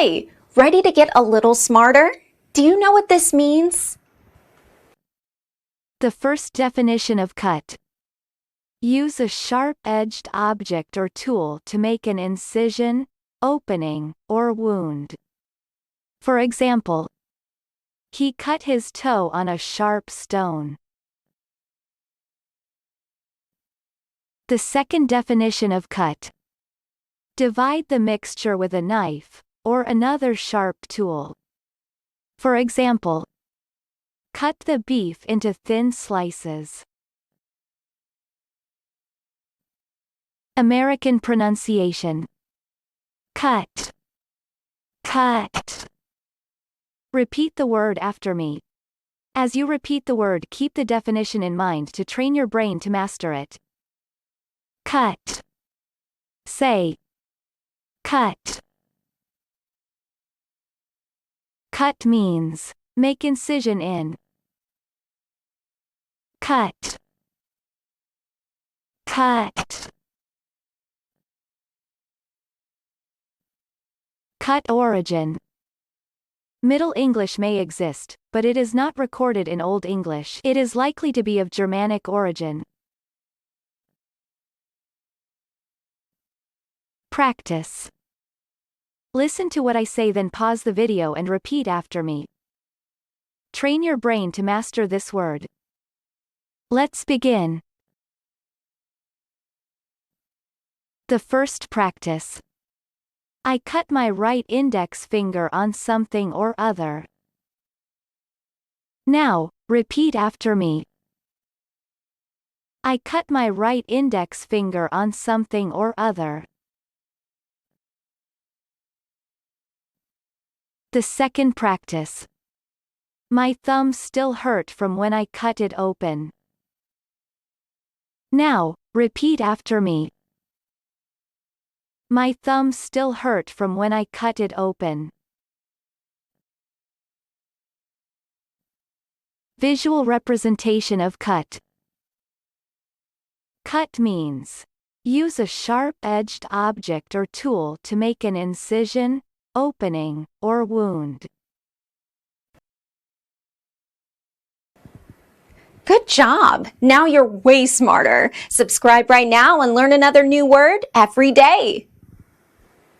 Hi, ready to get a little smarter? Do you know what this means? The first definition of cut. Use a sharp-edged object or tool to make an incision, opening, or wound. For example, he cut his toe on a sharp stone. The second definition of cut. Divide the mixture with a knife, or another sharp tool. For example, cut the beef into thin slices. American pronunciation. Cut. Cut. Repeat the word after me. As you repeat the word, keep the definition in mind to train your brain to master it. Cut. Say. Cut. Cut means make incision in. Cut. Cut. Cut origin. Middle English may exist, but it is not recorded in Old English. It is likely to be of Germanic origin. Practice. Listen to what I say, then pause the video and repeat after me. Train your brain to master this word. Let's begin. The first practice. I cut my right index finger on something or other. Now, repeat after me. I cut my right index finger on something or other. The second practice. My thumb still hurt from when I cut it open. Now, repeat after me. My thumb still hurt from when I cut it open. Visual representation of cut. Cut means use a sharp-edged object or tool to make an incision, opening, or wound. Good job! Now you're way smarter. Subscribe right now and learn another new word every day.